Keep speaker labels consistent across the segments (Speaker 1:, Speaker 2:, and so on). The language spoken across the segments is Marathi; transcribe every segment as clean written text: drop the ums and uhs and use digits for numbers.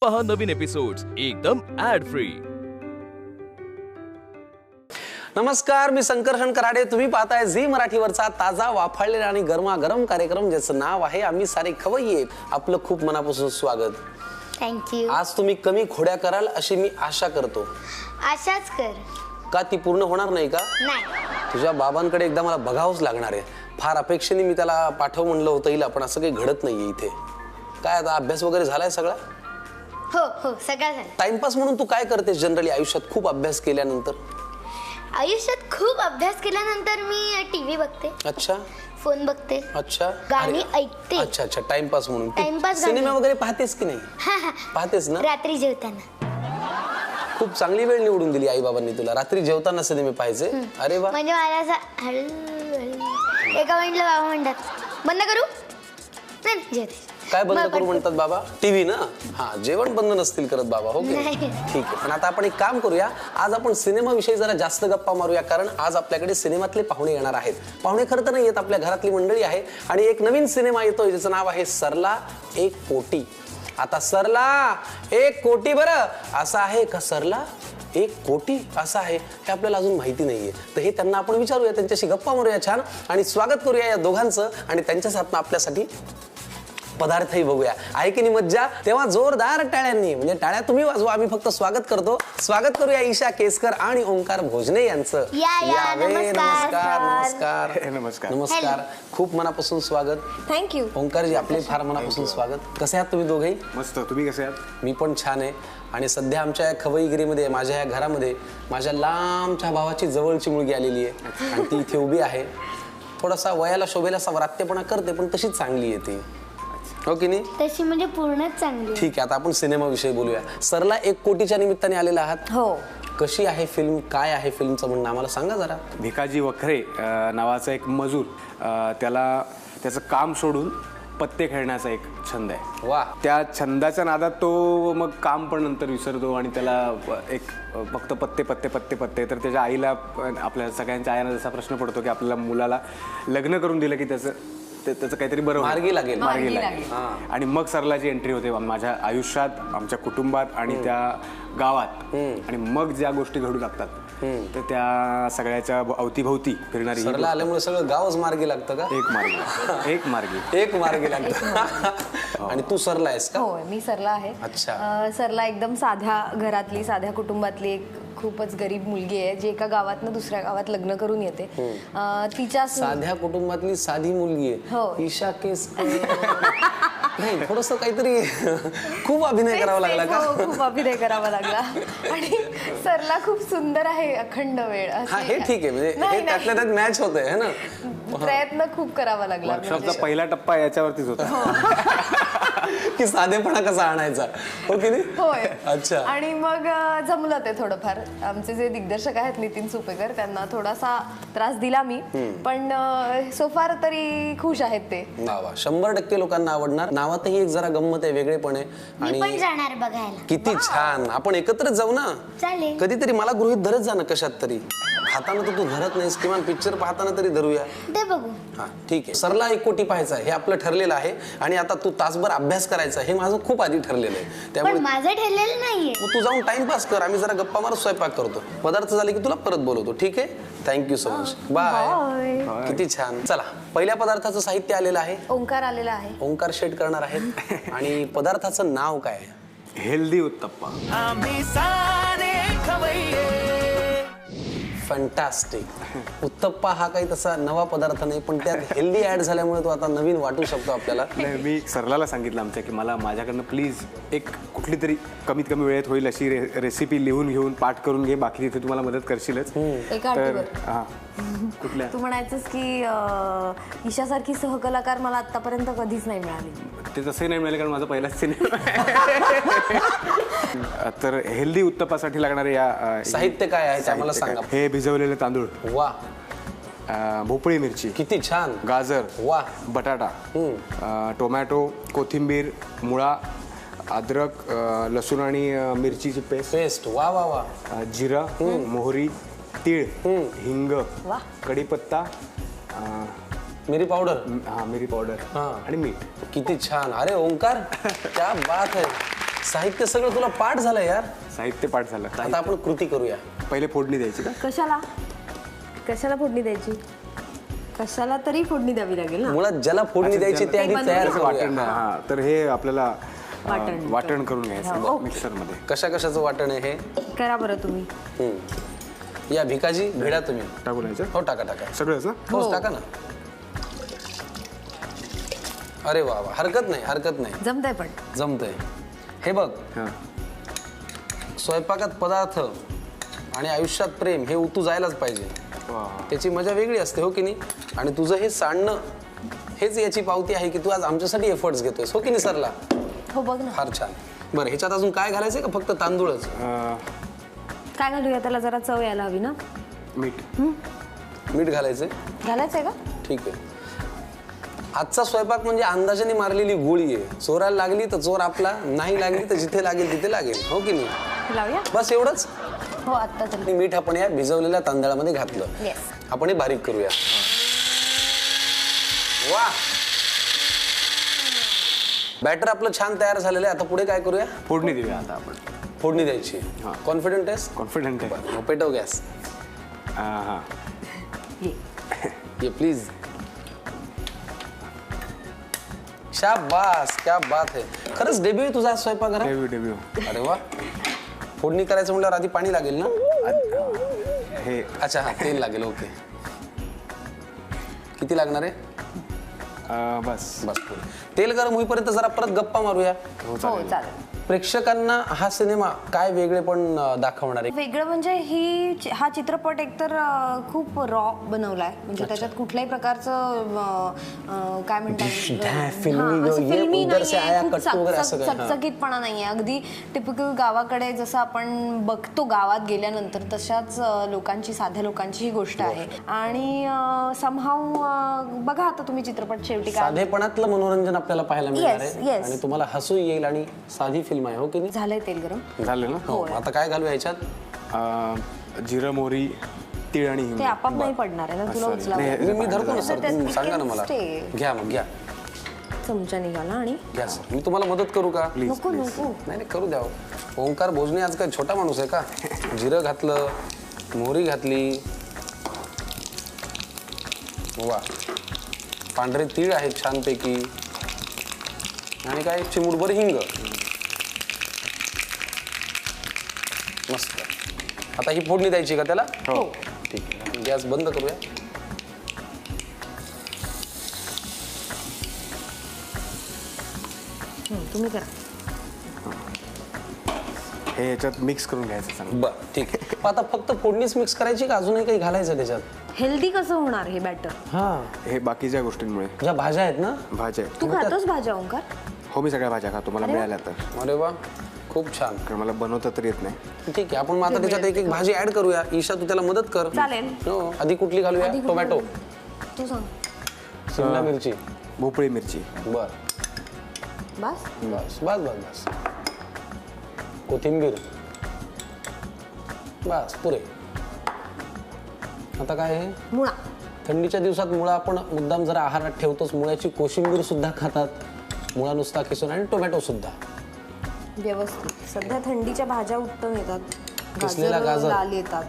Speaker 1: पहा नवीन एपिसोड्स एकदम ऍड फ्री।
Speaker 2: नमस्कार, मी संकर्षण कराडे. तुम्ही पाहताय झी मराठीवरचा ताजा वाफाळलेला आणि गरमागरम कार्यक्रम ज्याचं नाव आहे आम्ही सारे खवय्ये. आपलं खूप मनापासून स्वागत.
Speaker 3: थँक्यू.
Speaker 2: आज तुम्ही कमी खोड्या कराल अशी मी आशा करतो.
Speaker 3: आशाच कर.
Speaker 2: का ती पूर्ण होणार नाही का?
Speaker 3: नाही.
Speaker 2: तुझ्या बाबांकडे एकदा मला बघावंच लागणार आहे. फार अपेक्षेने मी त्याला पाठव म्हणलं होतं हिला, पण असं काही घडत नाहीये इथे. काय आता अभ्यास वगैरे झालाय सगळा?
Speaker 3: हो हो सगळं झालं.
Speaker 2: टाइमपास म्हणून तू काय करतेस जनरली आयुष्यात खूप अभ्यास केल्यानंतर?
Speaker 3: आयुष्यात खूप अभ्यास केल्यानंतर मी टीव्ही बघते.
Speaker 2: अच्छा.
Speaker 3: फोन बघते.
Speaker 2: अच्छा.
Speaker 3: गाणी ऐकते.
Speaker 2: अच्छा अच्छा, टाइमपास म्हणून.
Speaker 3: टाइमपास.
Speaker 2: सिनेमा वगैरे पाहतेस की नाही? पाहतेस ना?
Speaker 3: रात्री जेवताना.
Speaker 2: खूप चांगली वेळ निवडून दिली आई बाबांनी तुला. रात्री जेवताना सिनेमे पाहायचे. अरे वा.
Speaker 3: म्हणजे मला असं हळू एका मिनिटला बाबा म्हणतात बंद करू. नाही जेवते.
Speaker 2: काय बंद करू म्हणतात बाबा? टीव्ही ना? हा, जेवण बंद नसतील करत बाबा. हो की नाही? ठीक आहे. पण आता आपण एक काम करूया. आज आपण सिनेमा विषयी जरा जास्त गप्पा मारूया, कारण आज आपल्याकडे सिनेमातले पाहुणे येणार आहेत. पाहुणे खरं तर नाही येत, आपल्या घरातली मंडळी आहे. आणि एक नवीन सिनेमा येतोय ज्याचं नाव आहे सरला एक कोटी. आता सरला एक कोटी बरं असं आहे का? सरला एक कोटी असं आहे हे आपल्याला अजून माहिती नाहीये. तर हे त्यांना आपण विचारूया, त्यांच्याशी गप्पा मारूया छान आणि स्वागत करूया या दोघांचं. आणि त्यांच्याच हातनं आपल्यासाठी पदार्थही बघूया. आहे की नाही मज्जा? तेव्हा जोरदार टाळ्यांनी, म्हणजे टाळ्या तुम्ही वाजवा, आम्ही फक्त स्वागत करतो. स्वागत करूया ईशा केसकर आणि ओंकार भोजने यांचं. नमस्कार.
Speaker 4: नमस्कार.
Speaker 2: नमस्कार. खूप मनापासून स्वागत.
Speaker 3: थँक्यू.
Speaker 2: ओंकारजी आपले फार मनापासून स्वागत. कसे आहात तुम्ही दोघेही?
Speaker 4: मस्त. तुम्ही कसे आहात?
Speaker 2: मी पण छान आहे. आणि सध्या आमच्या या खवईगिरीमध्ये, माझ्या या घरामध्ये माझ्या लांबच्या भावाची जवळची मुलगी आलेली आहे आणि ती इथे उभी आहे. थोडासा वयाला शोभेला असा व्रात्यपणा करते, पण तशीच चांगली आहे ती. हो की नाही?
Speaker 3: तशी म्हणजे पूर्णच चांगली.
Speaker 2: ठीक आहे, आता आपण सिनेमा विषयी बोलूया. सरला एक कोटीच्या निमित्ताने आलेला आहात.
Speaker 3: हो.
Speaker 2: कशी आहे फिल्म? काय आहे फिल्मचं म्हणणं आम्हाला सांगा जरा.
Speaker 4: भिकाजी वखरे नावाचा एक मजूर, त्याला त्याचं काम सोडून पत्ते खेळण्याचा एक छंद आहे.
Speaker 2: वा.
Speaker 4: त्या छंदाच्या नादात तो मग काम पण नंतर विसरतो आणि त्याला एक फक्त पत्ते पत्ते पत्ते पत्ते. तर त्याच्या आईला, आपल्या सगळ्यांच्या आईला जसा प्रश्न पडतो की आपल्याला मुलाला लग्न करून दिलं की त्याचं काहीतरी बरं
Speaker 2: मार्गी लागेल.
Speaker 4: आणि मग सरलाची एंट्री होते माझ्या आयुष्यात, आमच्या कुटुंबात आणि त्या गावात. आणि मग ज्या गोष्टी घडू लागतात तर त्या सगळ्याच्या अवतीभवती फिरणारी
Speaker 2: सरला आल्यामुळे सगळं गावच मार्गी लागतं का? एक मार्गी लागतं. आणि तू सरला आहेस का?
Speaker 5: हो, मी सरला आहे.
Speaker 2: अच्छा.
Speaker 5: सरला एकदम साध्या घरातली, साध्या कुटुंबातली एक खूपच गरीब मुलगी आहे, जी एका गावातनं दुसऱ्या गावात लग्न करून येते. तिच्या
Speaker 2: साध्या कुटुंबातली साधी मुलगी आहे.
Speaker 5: हो.
Speaker 2: ईशा केसकर. नाही, थोडस काहीतरी खूप अभिनय करावा लागला का?
Speaker 5: हो, खूप अभिनय करावा लागला. आणि सरला खूप सुंदर आहे अखंड वेळ.
Speaker 2: हा, हे ठीक आहे. म्हणजे हे त्यातल्या त्यात मॅच होतंय है ना.
Speaker 5: प्रयत्न खूप करावा लागला.
Speaker 4: वर्कशॉपचा पहिला टप्पा याच्यावरतीच होता
Speaker 2: की साधेपणा कसा आणायचा. हो की नाही?
Speaker 5: होय.
Speaker 2: अच्छा.
Speaker 5: आणि मग जमलं ते थोडंफार. आमचे जे दिग्दर्शक आहेत नितीन सुपेकर, त्यांना थोडासा त्रास दिला मी, पण सोफार तरी खुश आहेत ते.
Speaker 2: 100% लोकांना आवडणार. नावातही एक जरा गंमत आहे, वेगळेपण आहे.
Speaker 3: मी पण जाणार बघायला.
Speaker 2: किती छान. आपण एकत्रच जाऊ ना.
Speaker 3: चालेल.
Speaker 2: कधीतरी मला गृहीत धरत जा ना कशात तरी. खाताना तर तू धरत नाहीस, किमान पिक्चर पाहताना तरी धरूया.
Speaker 3: ते बघू.
Speaker 2: हा ठीक आहे. सरला एक कोटी पाहायचा हे आपलं ठरलेलं आहे. आणि आता तू तासभर अभ्यास करायचा हे माझं खूप आधी ठरलेलं आहे.
Speaker 3: पण
Speaker 2: त्यामुळे
Speaker 3: माझं ठरलेलं नाहीये.
Speaker 2: तू जाऊन टाइमपास कर, आम्ही जरा गप्पा मारत स्वयंपाक करतो. पदार्थ झाले की तुला परत बोलवतो. ठीक आहे? Thank you so much. बाय. किती छान. चला, पहिल्या पदार्थाचं साहित्य आलेलं आहे.
Speaker 5: ओंकार आलेला आहे.
Speaker 2: ओंकार शेट करणार आहेत. आणि पदार्थाचं नाव काय आहे?
Speaker 4: हेल्दी उत्तप्पा.
Speaker 2: फॅन्टास्टिक. उत्तप्पा हा काही तसा नवा पदार्थ नाही, पण त्यात हेल्दी ऍड झाल्यामुळे तो आता नवीन वाटू शकतो आपल्याला.
Speaker 4: मी सरलाला सांगितलं आमच्या की मला माझ्याकडनं प्लीज एक कुठली तरी कमीत कमी वेळेत होईल अशी रेसिपी लिहून घेऊन पाठ करून घे. बाकी तिथे तुम्हाला मदत करशीलच.
Speaker 5: तर
Speaker 4: हा, कुठल्या?
Speaker 5: तू म्हणायचंस की ईशासारखी सहकलाकार मला आतापर्यंत कधीच नाही मिळाली.
Speaker 4: ते तसंही नाही मिळालं, कारण माझा पहिलाच सिनेमा. तर हेल्दी उत्तप्पासाठी लागणारे या
Speaker 2: साहित्य काय आहे ते आम्हाला सांगा.
Speaker 4: हे भिजवलेले तांदूळ,
Speaker 2: वा,
Speaker 4: भोपळी मिरची,
Speaker 2: किती छान,
Speaker 4: गाजर,
Speaker 2: वा,
Speaker 4: बटाटा, टोमॅटो, कोथिंबीर, मुळा, अद्रक, लसूण आणि मिरचीची पेस्ट,
Speaker 2: वा वा वा,
Speaker 4: जिरं, मोहरी, तीळ, हिंग, कढीपत्ता,
Speaker 2: मिरी पावडर,
Speaker 4: मिरी पावडर आणि मीठ.
Speaker 2: किती छान. अरे ओंकार, क्या बात है. साहित्य सगळं तुला पाठ झालं यार.
Speaker 4: साहित्य पाठ झालं.
Speaker 2: आता आपण कृती करूया.
Speaker 4: पहिले फोडणी द्यायची का?
Speaker 5: कशाला फोडणी द्यायची? कशाला तरी फोडणी द्यावी लागेल ना.
Speaker 2: मुळात ज्याला फोडणी द्यायची ते आधी तयार
Speaker 4: वाटण.
Speaker 2: करूया.
Speaker 4: हा, तर हे आपल्याला
Speaker 5: वाटण.
Speaker 4: वाटण करून घ्यायचं मिक्सर मध्ये.
Speaker 2: कशाचं वाटण आहे हे?
Speaker 5: करा बरं तुम्ही.
Speaker 2: या भिकाजी भिडा तुम्ही.
Speaker 4: टाकून यायचं
Speaker 2: हो टाका टाका.
Speaker 4: सगळंच ना?
Speaker 2: हो टाका ना. अरे वा वा, हरकत नाही.
Speaker 5: जमतंय पण.
Speaker 2: जमतंय. हे बघ,
Speaker 4: हा.
Speaker 2: स्वयंपाकात पदार्थ आणि आयुष्यात प्रेम हे उतू जायलाच पाहिजे.
Speaker 4: वा.
Speaker 2: त्याची मजा वेगळी असते, हो की नाही? आणि तुझं हे सांडणं हेच याची पावती आहे की तू आज आमच्यासाठी एफर्ट्स घेतोयस, हो की नाही सरला?
Speaker 5: हो बघ ना.
Speaker 2: फार छान. बरं, ह्याच्यात अजून काय घालायचंय का फक्त तांदूळच?
Speaker 5: काय घालूया त्याला? जरा चव यायला हवी ना.
Speaker 4: मीठ.
Speaker 2: मीठ घालायचंय.
Speaker 5: घालायचंय का?
Speaker 2: ठीक आहे. आजचा स्वयंपाक म्हणजे अंदाजाने मारलेली गोळी आहे. चोराला लागली तर चोर आपला, नाही लागली तर जिथे लागेल तिथे लागेल, हो की नाही?
Speaker 5: लावूया.
Speaker 2: बस एवढंच.
Speaker 5: हो आत्ता तरी.
Speaker 2: मीठ आपण या भिजवलेल्या तांदळामध्ये घातलं.
Speaker 5: येस.
Speaker 2: आपण हे बारीक करूया. वा, बॅटर आपलं छान तयार झालेलं आहे. आता पुढे काय करूया?
Speaker 4: फोडणी देऊया आता आपण.
Speaker 2: फोडणी द्यायची. कॉन्फिडंट आहेस?
Speaker 4: कॉन्फिडंट आहे.
Speaker 2: मग पेटव गॅस.
Speaker 4: हा.
Speaker 2: ये प्लीज. शाबास, क्या बात है. खरंच डेब्यू आहे तुझा स्वयंपाकघरात?
Speaker 4: डेब्यू.
Speaker 2: अरे वा. फोडणी करायचं म्हटल्यावर आधी पाणी लागेल ना?
Speaker 4: हे
Speaker 2: अच्छा, हा तेल लागेल. ओके. किती लागणार आहे?
Speaker 4: बस.
Speaker 2: बस पुढे. तेल गरम होईपर्यंत जरा परत गप्पा मारूया.
Speaker 5: हो चालेल.
Speaker 2: प्रेक्षकांना हा सिनेमा काय वेगळेपण दाखवणार आहे?
Speaker 5: वेगळं म्हणजे हा चित्रपट एकतर खूप रॉ बनवलाय. म्हणजे त्याच्यात कुठल्याही प्रकारचं काय म्हणतात, चकचकीतपणा नाहीये. अगदी टिपिकल गावाकडे जसं आपण बघतो गावात गेल्यानंतर तशाच लोकांची, साध्या लोकांची ही गोष्ट आहे. आणि समहाऊ बघा आता तुम्ही चित्रपट शेवटी काय
Speaker 2: साधेपणातलं मनोरंजन आपल्याला पाहायला मिळणार आहे.
Speaker 5: yes.
Speaker 2: आणि तुम्हाला हसू येईल आणि साधी फिल्म आहे, हो की नाही?
Speaker 5: झालंय तेल गरम.
Speaker 4: झालं ना?
Speaker 2: हो. आता काय घालूया ह्याच्यात?
Speaker 4: जिरं, मोहरी, तीळ आणि हिंग.
Speaker 5: ते आपाप नाही पडणार आहे ना, तुला उचलावं.
Speaker 2: मी धरतो ना सर, तुम्ही सांगा ना मला. घ्या मग, घ्या.
Speaker 5: चमचा निघाला आणि
Speaker 2: घ्या सर. मी तुम्हाला मदत करू का?
Speaker 5: नको.
Speaker 2: नाही करू द्या. ओंकार भोजने आज काय छोटा माणूस आहे का? जिरं घातलं, मोहरी घातली. वा, पांढरे तीळ आहेत छानपैकी. आणि काय चिमूटभर हिंग. मस्त. आता ही फोडणी द्यायची का त्याला?
Speaker 4: हो.
Speaker 2: ठीक आहे. गॅस बंद करूया.
Speaker 5: तुम्ही करा.
Speaker 4: हे याच्यात मिक्स करून घ्यायचं चांगलं.
Speaker 2: बरं, ठीक आहे. आता फक्त फोडणीच मिक्स करायची का अजूनही काही घालायचं त्याच्यात?
Speaker 5: हेल्दी कसं होणार हे बॅटर?
Speaker 2: हा,
Speaker 4: हे बाकीच्या गोष्टींमुळे.
Speaker 2: ज्या भाज्या आहेत ना.
Speaker 4: भाज्या.
Speaker 5: तू खातोस भाज्या ओंकार?
Speaker 4: हो, मी सगळ्या भाज्या खातो, मला मिळाल्या तर.
Speaker 2: अरे वा, खूप छान.
Speaker 4: कारण मला बनवता तर येत नाही.
Speaker 2: ठीक आहे, आपण मग आता त्याच्यात एक एक भाजी ऍड करूया. ईशा, तू त्याला मदत कर.
Speaker 5: चालेल.
Speaker 2: हो. आधी कुठली घालूया? टोमॅटो,
Speaker 5: तू सांग.
Speaker 2: शिमला मिरची.
Speaker 4: भोपळी मिरची.
Speaker 2: बर,
Speaker 5: बस.
Speaker 2: बस बस बस बस. कोथिंबीर. बस पुरे. आता काय आहे?
Speaker 5: मुळा.
Speaker 2: थंडीच्या दिवसात मुळा आपण मुद्दाम जरा आहारात ठेवतोच. मुळ्याची कोशिंबीर सुद्धा खातात, मुळा नुसता किसून, आणि टोमॅटो सुद्धा.
Speaker 5: व्यवस्थित. सध्या थंडीच्या भाज्या उत्तम येतात.
Speaker 2: किसलेला गाजर.
Speaker 5: लाल येतात.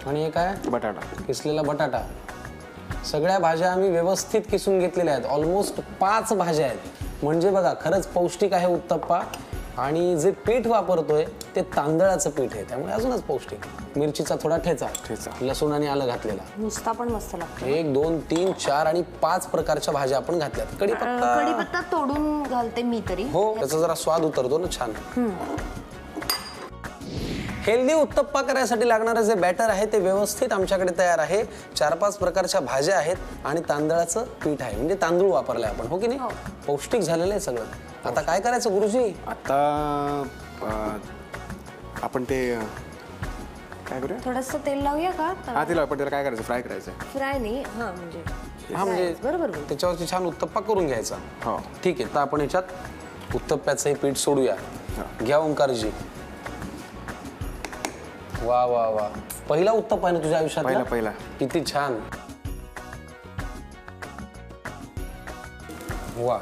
Speaker 2: आणि हे काय?
Speaker 4: बटाटा.
Speaker 2: किसलेला बटाटा. सगळ्या भाज्या आम्ही व्यवस्थित किसून घेतलेल्या आहेत. ऑलमोस्ट 5 भाज्या आहेत. म्हणजे बघा, खरंच पौष्टिक आहे उत्तप्पा. आणि जे पीठ वापरतोय ते तांदळाचं पीठ आहे, त्यामुळे अजूनच पौष्टिक. मिरचीचा थोडा ठेचा, लसूण आणि आलं घातलेला.
Speaker 5: नुसता पण मस्त लागतो.
Speaker 2: 1 2 3 4 आणि 5 प्रकारच्या भाज्या आपण घातल्यात.
Speaker 5: कढीपत्ता तोडून घालते मी तरी.
Speaker 2: हो, त्याचा जरा स्वाद उतरतो ना छान. हेल्दी उत्तप्पा करायसाठी लागणारं जे बॅटर आहे ते व्यवस्थित आमच्याकडे तयार आहे. 4-5 प्रकारच्या भाज्या आहेत आणि तांदळाचं पीठ आहे, म्हणजे तांदूळ वापरले आपण, हो की नाही? पौष्टिक झालेलं आहे सगळं. आता काय करायचं गुरुजी?
Speaker 4: आता आपण ते काय करूया?
Speaker 5: थोडंसं तेल लावूया का?
Speaker 4: हा, तेल आपण त्याला काय करायचं? फ्राय करायचं.
Speaker 5: फ्राय नाही, म्हणजे
Speaker 2: बरोबर, त्याच्यावरती छान उत्तप्पा करून घ्यायचा.
Speaker 4: हो,
Speaker 2: ठीक आहे. तर आपण याच्यात उत्तप्प्याचं पीठ सोडूया. घ्या ओंकारजी. वा वा वा, पहिला उत्तप्पा आहे ना तुझ्या आयुष्यात?
Speaker 4: पहिला.
Speaker 2: किती छान. वा,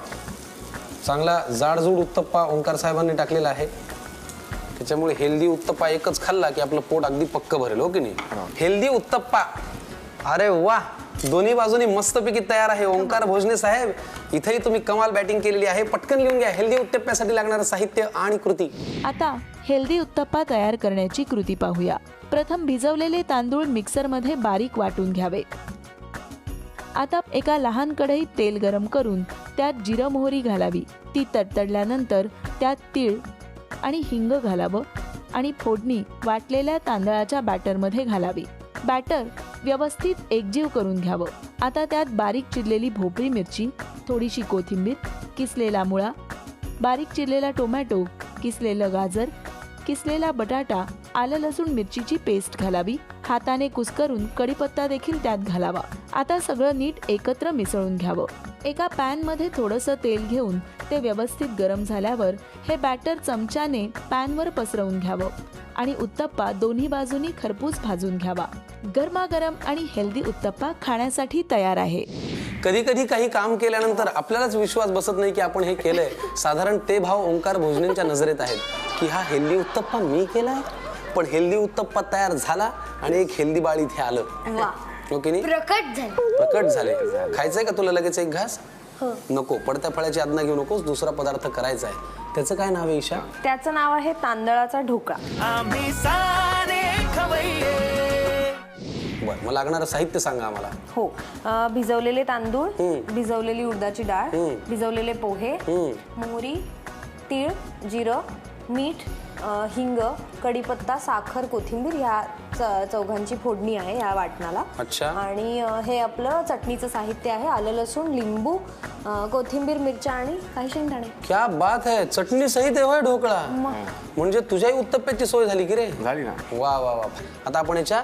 Speaker 2: चांगला जाडजूड उत्तप्पा ओंकार साहेबांनी टाकलेला आहे. त्याच्यामुळे हेल्दी उत्तप्पा एकच खाल्ला की आपलं पोट अगदी पक्क भरेल, हो की नाही? हेल्दी उत्तप्पा, अरे वा, दोन्ही बाजूनी मस्तपैकी तयार आहे. ओंकार भोजने साहेब, इथेही तुम्ही कमाल बॅटिंग केलेली आहे. पटकन लिहून घ्या हेल्दी उत्तप्प्यासाठी लागणारं साहित्य आणि कृती.
Speaker 6: आता हेल्दी उत्तप्पा तयार करण्याची कृती पाहूया. प्रथम भिजवलेले तांदूळ मिक्सरमध्ये बारीक वाटून घ्यावे. आता एका लहान कढईत तेल गरम करून त्यात जिरं मोहरी घालावी. ती तडतडल्यानंतर त्यात तीळ आणि हिंग घालावं आणि फोडणी वाटलेल्या तांदळाच्या बॅटरमध्ये घालावी. बॅटर व्यवस्थित एकजीव करून घ्यावं. आता त्यात बारीक चिरलेली भोपळी मिरची, थोडीशी कोथिंबीर, किसलेला मुळा, बारीक चिरलेला टोमॅटो, किसलेलं गाजर, किसलेला बटाटा, आलं लसूण मिरचीची पेस्ट घालावी. हाताने कुस्करून कढीपत्ता देखील त्यात घालावा. आता सगळं नीट एकत्र मिसळून घ्यावं. एका पॅनमध्ये थोडंसं तेल घेऊन ते व्यवस्थित गरम झाल्यावर हे बॅटर चमच्याने पॅनवर पसरवून घ्यावं आणि उत्तप्पा दोन्ही बाजूनी खरपूस भाजून घ्यावा. गरमागरम आणि हेल्दी उत्तप्पा खाण्यासाठी तयार आहे.
Speaker 2: कधी कधी काही काम केल्यानंतर आपल्यालाच विश्वास बसत नाही की आपण हे केलंय. साधारण ते भाव ओंकार भोजनेंच्या नजरेत आहेत की हा हेल्दी उत्तप्पा मी केलाय. पण हेल्दी उत्तप्पा तयार झाला आणि एक हेल्दी बाळ इथे आलं. ओके नाही, प्रकट झाले. खायचंय का तुला लगेच एक घास? नको, पडत्या फळाची आज्ञा घेऊ नकोस. दुसरा पदार्थ करायचा आहे. त्याचं काय नाव आहे ईशा?
Speaker 5: त्याचं नाव आहे तांदळाचा ढोकळा.
Speaker 2: बरं, मग लागणारं साहित्य सांगा आम्हाला.
Speaker 5: हो, भिजवलेले तांदूळ, भिजवलेली उडदाची डाळ, भिजवलेले पोहे, मोहरी, तीळ, जिरं, मीठ, हिंग, कढीपत्ता, साखर, कोथिंबीर, ह्या चौघांची फोडणी आहे या वाटणाला.
Speaker 2: अच्छा.
Speaker 5: आणि हे आपलं चटणीचं साहित्य आहे. आलं लसूण, लिंबू, कोथिंबीर, मिरच्या आणि काही शेंगदाणे.
Speaker 2: क्या बात आहे, चटणी सहित आहे होय ढोकळा. म्हणजे तुझ्याही उत्तप्प्याची सोय झाली की रे?
Speaker 4: झाली ना.
Speaker 2: वा वा वा. आता आपण याच्या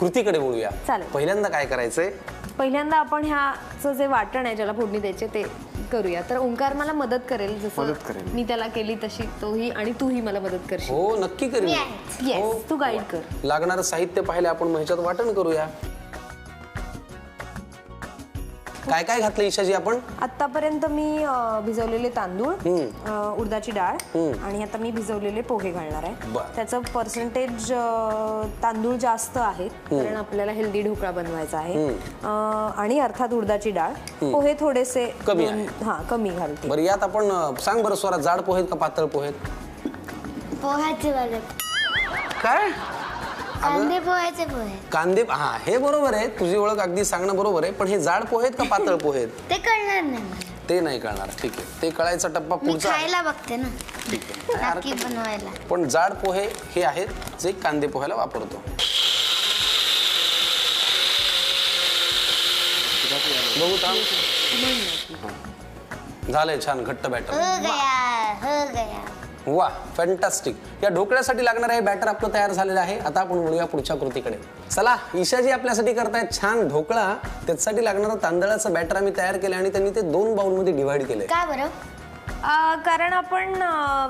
Speaker 2: कृतीकडे बोलूया.
Speaker 5: चालेल.
Speaker 2: पहिल्यांदा काय करायचंय?
Speaker 5: पहिल्यांदा आपण ह्याचं जे वाटण आहे ज्याला फोडणी द्यायचे ते करूया. तर ओंकार मला मदत करेल, जसं मी त्याला केली तशी तोही, आणि तूही मला मदत करशील.
Speaker 2: हो, नक्की करेन.
Speaker 5: येस, तू गाईड कर.
Speaker 2: लागणारं साहित्य पाहिलं आपण, मग ह्याच्यात वाटण करूया. काय काय घातलं ईशाजी आपण?
Speaker 5: आतापर्यंत मी भिजवलेले तांदूळ, उडदाची डाळ आणि आता मी भिजवलेले पोहे घालणार आहे. त्याचं पर्सेंटेज तांदूळ जास्त आहे कारण आपल्याला हेल्दी ढोकळा बनवायचा आहे. आणि अर्थात उडदाची डाळ, पोहे थोडेसे
Speaker 2: कमी
Speaker 5: कमी घालते.
Speaker 2: बरं, यात आपण सांग बरं स्वरा, जाड पोहेत का पातळ पोहेत?
Speaker 3: पोह्याचे वाले.
Speaker 2: काय?
Speaker 3: कांदे पोह्याचे पोहे.
Speaker 2: कांदे, हा, हे बरोबर आहे. तुझी ओळख अगदी सांगणं बरोबर आहे. पण हे जाड पोहेत का पातळ पोहेत?
Speaker 3: ते कळणार नाही मला.
Speaker 2: ते नाही कळणार. ठीक आहे, ते कळायचा टप्पा
Speaker 3: मी
Speaker 2: पुढचा.
Speaker 3: खायला बघते ना,
Speaker 2: ठीक आहे,
Speaker 3: नक्की बनवायला.
Speaker 2: पण जाड पोहे हे आहेत जे कांदे पोह्याला वापरतो. बघू थांब. झालंय छान घट्ट बॅटर.
Speaker 3: हो गया.
Speaker 2: वा, फॅन्टास्टिक. या ढोकळ्यासाठी लागणार आहे बॅटर आपलं तयार झालेलं आहे. आता आपण वळूया पुढच्या कृतीकडे. चला, ईशाजी आपल्यासाठी करतायत छान ढोकळा. त्याच्यासाठी लागणारं तांदळाचं बॅटर आम्ही तयार केलं आणि त्यांनी ते 2 बाउलमध्ये डिव्हाइड केलंय.
Speaker 3: का बरं?
Speaker 5: कारण आपण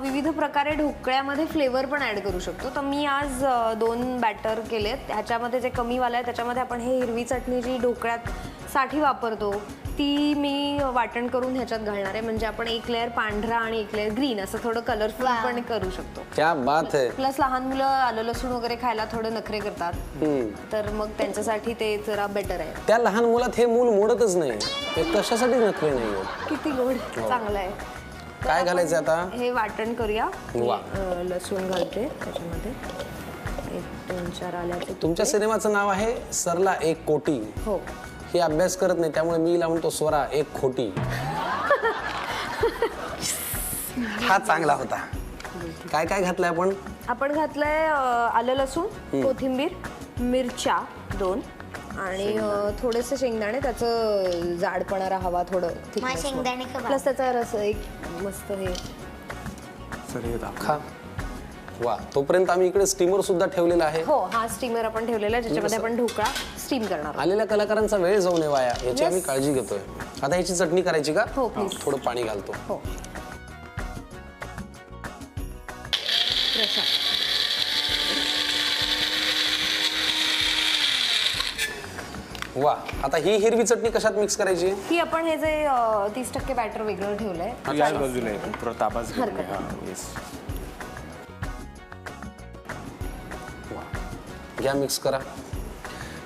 Speaker 5: विविध प्रकारे ढोकळ्यामध्ये फ्लेवर पण ऍड करू शकतो. तर मी आज 2 बॅटर केलेत. ह्याच्यामध्ये जे कमीवालं आहे त्याच्यामध्ये आपण हे हिरवी चटणी जी ढोकळ्यात साठी वापरतो ती मी वाटण करून ह्याच्यात घालणार आहे. म्हणजे आपण एक लेअर पांढरा आणि एक लेअर ग्रीन असं थोडं कलरफुल पण करू शकतो.
Speaker 2: क्या बात आहे.
Speaker 5: प्लस लहान मुलं आलं लसूण वगैरे खायला थोडं नखरे करतात, तर मग त्यांच्यासाठी ते जरा बेटर आहे.
Speaker 2: त्या लहान मुलात हे मूल मोडतच नाही. हे कशासाठी नखरे नाही होत.
Speaker 5: किती गोड, चांगलं आहे.
Speaker 2: काय घालायचं आता?
Speaker 5: हे वाटण करूया.
Speaker 2: वा.
Speaker 5: लसूण घालते त्याच्यामध्ये, 1-2-4 आल्याचे.
Speaker 2: तुमच्या सिनेमाचं नाव आहे सरला एक कोटी.
Speaker 5: हो.
Speaker 2: हे अभ्यास करत नाही त्यामुळे मी लावून तो स्वरा एक खोटी. हा चांगला होता. काय काय घातलंय आपण?
Speaker 5: आपण घातलंय आलं लसूण, कोथिंबीर, मिरच्या 2 आणि थोडेसे शेंगदाणे. त्याचं जाडपणा राहावा थोडं.
Speaker 3: शेंगदाणे
Speaker 5: प्लस त्याचा रस एक मस्त हे.
Speaker 2: खा. वा, तोपर्यंत आम्ही इकडे स्टीमर सुद्धा ठेवलेला आहे.
Speaker 5: हो, हा स्टीमर आपण ठेवलेला आहे ज्याच्यामध्ये आपण ढोकळा स्टीम करणार.
Speaker 2: आलेल्या कलाकारांचा वेळ जाऊ नये वाया याची आम्ही काळजी घेतोय. आता ह्याची चटणी करायची का?
Speaker 5: हो, प्लीज.
Speaker 2: थोडं पाणी घालतो.
Speaker 5: हो.
Speaker 2: वा, आता ही हिरवी चटणी कशात मिक्स करायची?
Speaker 5: ही आपण हे जे 30% बॅटर वेगळं ठेवलंय
Speaker 4: या बाजूला आहे थोडा ताबाच घेऊन
Speaker 5: हरकत
Speaker 4: घ्या. येस.
Speaker 2: घ्या मिक्स करा.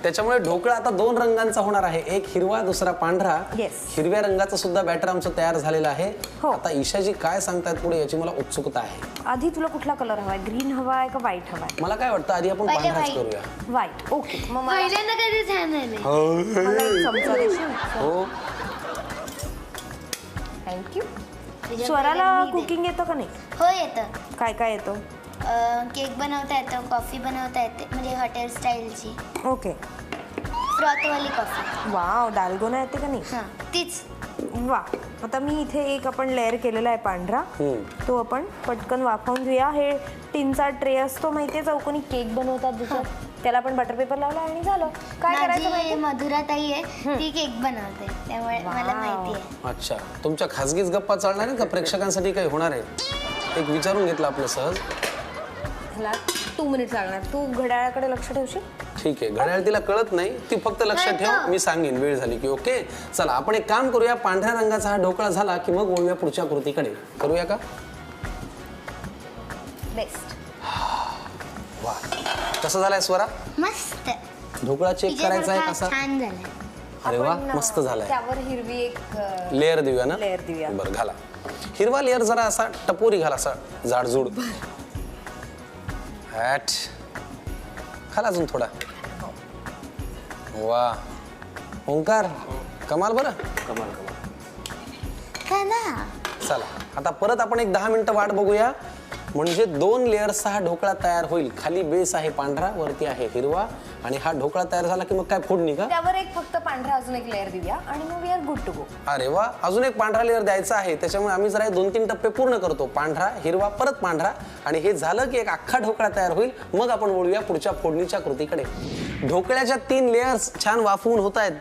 Speaker 2: त्याच्यामुळे ढोकळा आता 2 रंगांचा होणार आहे, एक हिरवा दुसरा पांढरा.
Speaker 5: Yes.
Speaker 2: हिरव्या रंगाचं सुद्धा बॅटर आमचं तयार झालेलं आहे.
Speaker 5: हो.
Speaker 2: आता ईशाजी काय सांगतायत पुढे याची मला उत्सुकता आहे.
Speaker 5: आधी तुला कुठला कलर हवाय, ग्रीन हवाय का व्हाईट हवाय?
Speaker 2: मला काय वाटतं आधी आपण
Speaker 3: पहिले
Speaker 2: पांढराच
Speaker 3: white.
Speaker 2: करूया.
Speaker 5: व्हाईट. ओके, मग मला
Speaker 3: पहिल्यांदा कधी छान झाले.
Speaker 5: मला एक चमचा देशील?
Speaker 2: हो,
Speaker 5: थँक्यू.
Speaker 3: तुझ्या
Speaker 5: स्वराला
Speaker 3: पहिल्या मी दे.
Speaker 5: कुकिंग येतं का नाही?
Speaker 3: हो येतं.
Speaker 5: काय काय येतं?
Speaker 3: केक बनवता येतं, कॉफी बनवता येते, म्हणजे हॉटेल स्टाईलची
Speaker 5: ओके.
Speaker 3: फ्रॉथवाली कॉफी.
Speaker 5: वाव, डालगोना येते का नाही?
Speaker 3: हां तीच.
Speaker 5: वा, आता मी इथे एक आपण लेअर केलेला आहे पांढरा, तो आपण पटकन वाफवून घेऊया. हे टिनचा ट्रे असतो माहितीये, चौकोनी केक बनवतात दुसरं, त्याला आपण बटर पेपर लावला आणि झालं. काय करायचं
Speaker 3: माझी
Speaker 5: माहिती?
Speaker 3: मधुरा ताई आहे, ती केक बनवते, त्यामुळे मला माहिती आहे.
Speaker 2: अच्छा. तुमच्या खाजगीच गप्पा चालणार आहे का प्रेक्षकांसाठी काही होणार आहे? एक विचारून घेतलं आपलं सहज.
Speaker 5: ह्याला 2 मिनिट लागणार. तू घड्याळाकडे लक्ष ठेवशील?
Speaker 2: ठीक आहे, घड्याळ तिला कळत नाही, ती फक्त लक्षात ठेव, मी सांगेन वेळ झाली की. ओके, चला आपण एक काम करूया. पांढऱ्या रंगाचा हा ढोकळा झाला की मग वळूया पुढच्या कृतीकडे. करूया का?
Speaker 5: बेस्ट.
Speaker 2: वा, कसं झालाय स्वरा?
Speaker 3: मस्त.
Speaker 2: ढोकळा चेक करायचा आहे कसा?
Speaker 3: छान झालं.
Speaker 2: अरे वा,
Speaker 5: आपण,
Speaker 2: मस्त झालाय.
Speaker 5: त्यावर हिरवी एक
Speaker 2: लेअर देऊया ना?
Speaker 5: लेअर देऊया.
Speaker 2: बरं, घाला. हिरवा लेअर जरा असा टपोरी घाला, असा जाडजूड. हॅट घाला अजून थोडा. वा, ओंकार कमाल बरं.
Speaker 4: कमाल कमाल.
Speaker 3: का ना.
Speaker 2: चला आता परत आपण एक 10 मिनिटं वाट बघूया, म्हणजे 2 लेअर्सचा हा ढोकळा तयार होईल. खाली बेस आहे पांढरा, वरती आहे हिरवा, आणि हा ढोकळा तयार झाला की मग काय फोडणी का?
Speaker 5: त्यावर एक फक्त पांढरा अजून एक लेअर देऊया आणि मग we are good to go.
Speaker 2: अरे वा, अजून एक पांढरा लेअर द्यायचा आहे. त्याच्यामुळे आम्ही जरा 2-3 टप्पे पूर्ण करतो. पांढरा, हिरवा, परत पांढरा, आणि हे झालं की एक अख्खा ढोकळा तयार होईल. मग आपण वळूया पुढच्या फोडणीच्या कृतीकडे. ढोकळ्याच्या 3 लेअर्स छान वाफवून होत आहेत,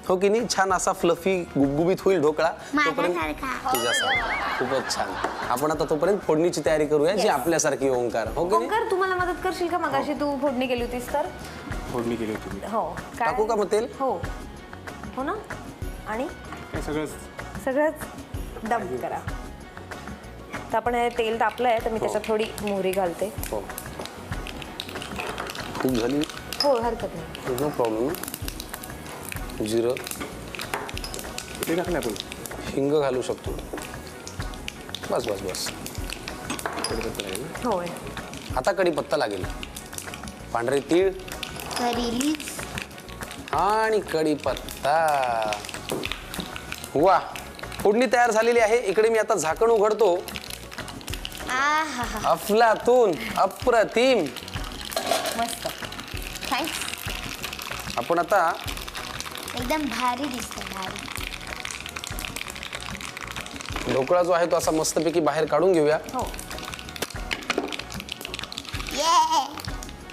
Speaker 2: हो की नाही? छान असा फ्लफी गुबगुबीत होईल ढोकळा.
Speaker 3: माझ्यासारखा.
Speaker 2: तुझ्यासारखा. खूपच छान. आपण आता तोपर्यंत फोडणीची तयारी करूया, जी आपल्यासारखी. ओंकार, हो की नाही?
Speaker 5: ओंकार, तू मला मदत करशील का? मगाशी तू फोडणी केली होतीस तर.
Speaker 4: फोडणी केली होती मी.
Speaker 5: हो. काय?
Speaker 2: टाकू का मग तेल?
Speaker 5: हो हो ना. आणि
Speaker 4: हे सगळंच
Speaker 5: सगळंच डब करा. तर आपण हे तेल तापलंय, तर मी त्याच्यात थोडी मोहरी घालते.
Speaker 2: हो, खूप झाली.
Speaker 5: हो, हरकत नाही.
Speaker 2: No problem. जिरं,
Speaker 4: ते टाकलं आपण.
Speaker 2: हिंग घालू शकतो. बस बस बस.
Speaker 4: कढीपत्ता लागेल ना?
Speaker 5: होय.
Speaker 2: आता कढीपत्ता लागेल, पांढरे तीळ आणि कढीपत्ता. वा, फोडणी तयार झालेली आहे. इकडे मी आता झाकण उघडतो.
Speaker 3: आहा,
Speaker 2: अफलातून, अप्रतिम.
Speaker 5: मस्त. थँक्स.
Speaker 2: आपण आता
Speaker 3: एकदम भारी दिसतं, भारी.
Speaker 2: ढोकळा जो आहे तो असा मस्तपैकी बाहेर काढून घेऊया,
Speaker 5: हो.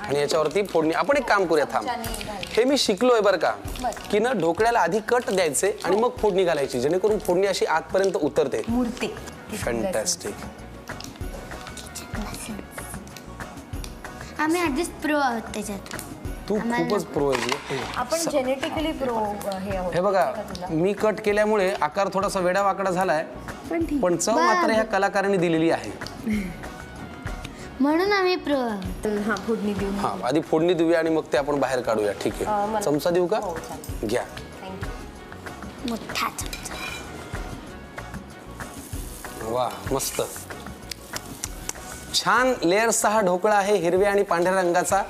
Speaker 2: आणि याच्यावरती फोडणी. आपण एक काम करूया, थांब.
Speaker 5: चमच्याने घाल.
Speaker 2: हे मी शिकलोय बरं का,
Speaker 5: बरं.
Speaker 2: की ना ढोकळ्याला आधी कट द्यायचे आणि मग फोडणी घालायची, जेणेकरून फोडणी अशी आतपर्यंत उतरते.
Speaker 5: मूर्ती.
Speaker 2: फॅन्टॅस्टिक.
Speaker 3: आम्ही आधीच प्रो आहोत त्याच्यात.
Speaker 2: तू खूपच प्रो आहे.
Speaker 5: आपण जेनेटिकली प्रो हे आहोत.
Speaker 2: हे बघा, मी कट केल्यामुळे आकार थोडासा वेडा वाकडा झालाय, पण चव मात्र ह्या कलाकारांनी दिलेली आहे.
Speaker 3: म्हणून आम्ही प्रो आहोत.
Speaker 5: हा, फोडणी देऊन.
Speaker 2: हा, आधी फोडणी देऊया आणि मग ते आपण बाहेर काढूया. ठीक आहे,
Speaker 5: मला-
Speaker 2: चमचा देऊ का?
Speaker 5: हो, चालेल.
Speaker 2: घ्या.
Speaker 5: थँक्यू.
Speaker 3: मोठा चमचा.
Speaker 2: वा, मस्त छान लेअर्सचा हा ढोकळा आहे, हिरव्या आणि पांढऱ्या रंगाचा.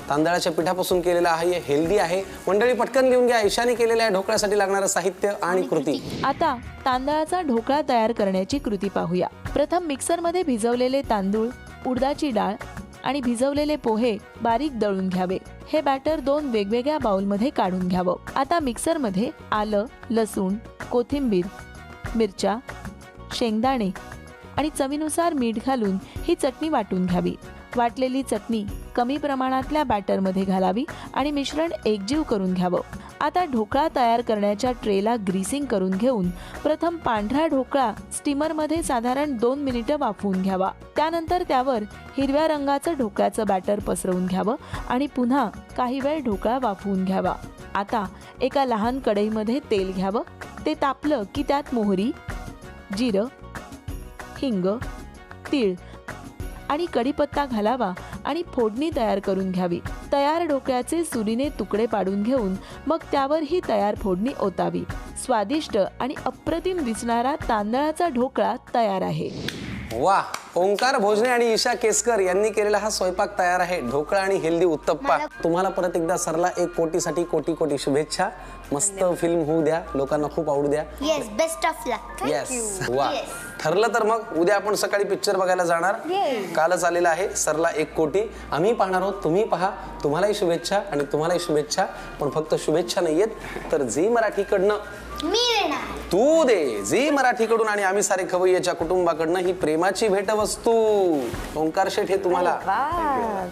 Speaker 2: तांदळाच्या पिठापासून केलेला आहे, हेल्दी आहे. मंडळी पटकन लिहून घ्या ईशाने केलेल्या ढोकळ्यासाठी लागणारं साहित्य आणि कृती.
Speaker 6: आता तांदळाचा ढोकळा तयार करण्याची कृती पाहूया. प्रथम मिक्सरमध्ये भिजवलेले तांदूळ, उडदाची डाळ आणि भिजवलेले पोहे बारीक दळून घ्यावे. हे बॅटर 2 वेगवेगळ्या बाउलमध्ये काढून घ्यावं. आता मिक्सरमध्ये आलं, लसूण, कोथिंबीर, मिरच्या, शेंगदाणे आणि चवीनुसार मीठ घालून ही चटणी वाटून घ्यावी. वाटलेली चटणी कमी प्रमाणातल्या बॅटरमध्ये घालावी आणि मिश्रण एकजीव करून घ्यावं. आता ढोकळा तयार करण्याच्या ट्रेला ग्रीसिंग करून घेऊन प्रथम पांढरा ढोकळा स्टीमरमध्ये साधारण 2 मिनिटं वाफवून घ्यावा. त्यानंतर त्यावर हिरव्या रंगाचं ढोकळ्याचं बॅटर पसरवून घ्यावं आणि पुन्हा काही वेळ ढोकळा वाफवून घ्यावा. आता एका लहान कढईमध्ये तेल घ्यावं. ते तापलं की त्यात मोहरी, जिरं, हिंग, तीळ आणि कढीपत्ता घालावा आणि फोडणी तयार करून घ्यावी. तयार ढोकळ्याचे सुरीने तुकडे पाडून घेऊन मग त्यावर ही तयार फोडणी ओतावी. स्वादिष्ट आणि अप्रतिम दिसणारा तांदळाचा ढोकळा तयार आहे.
Speaker 2: वा, ओंकार भोजने आणि ईशा केसकर यांनी केलेला हा स्वयंपाक तयार आहे, ढोकळा आणि हेल्दी उत्तप्पा. तुम्हाला परत एकदा सरला 1 कोटीसाठी कोटी कोटी शुभेच्छा. मस्त फिल्म होऊ द्या, लोकांना खूप आवडू द्या.
Speaker 3: Yes, best of luck.
Speaker 2: Yes, वा. ठरलं तर मग उद्या आपण सकाळी पिक्चर बघायला जाणार. कालच आलेला आहे सरला 1 कोटी. आम्ही पाहणार आहोत, तुम्ही पहा. तुम्हालाही शुभेच्छा आणि तुम्हालाही शुभेच्छा. पण फक्त शुभेच्छा नाहीयेत तर झी मराठीकडनं
Speaker 3: मी देणार.
Speaker 2: तू दे. झी मराठीकडून आणि आम्ही सारे खवय्याच्या कुटुंबाकडनं ही प्रेमाची भेटवस्तू. ओंकार शेठ हे तुम्हाला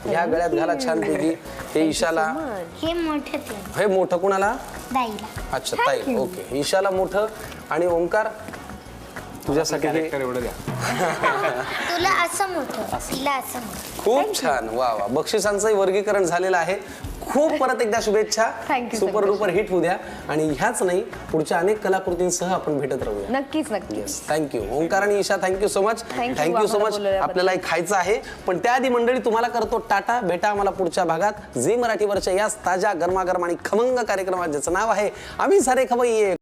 Speaker 2: ह्या गळ्यात घाला छानपैकी. हे ईशाला,
Speaker 3: हे मोठे ते
Speaker 2: हे मोठं कुणाला?
Speaker 3: दाईला.
Speaker 2: अच्छा, ताई. ओके, ईशाला मोठं आणि ओंकार तुझ्यासाठी हे
Speaker 4: एवढं द्या.
Speaker 3: तुला असं मोठं, तिला असं मोठं.
Speaker 2: खूप छान. वा वा. बक्षिसांचंही वर्गीकरण झालेलं आहे. खूप परत एकदा शुभेच्छा.
Speaker 5: Thank you,
Speaker 2: super duper hit होऊ द्या आणि ह्याच नाही पुढच्या अनेक कलाकृतींसह आपण भेटत राहूया.
Speaker 5: नक्कीच नक्कीच.
Speaker 2: थँक्यू ओंकार आणि Isha. Thank you so much.
Speaker 5: Thank you
Speaker 2: thank you so
Speaker 5: आम्हाला
Speaker 2: मच.
Speaker 5: बोलवल्याबद्दल.
Speaker 2: आपल्याला खायचं आहे पण त्याआधी मंडळी तुम्हाला करतो टाटा. भेटा आम्हाला पुढच्या भागात झी मराठीवरच्या याच ताज्या गरमागरम आणि खमंग कार्यक्रमात ज्याचं नाव आहे आम्ही सारे खवय्ये.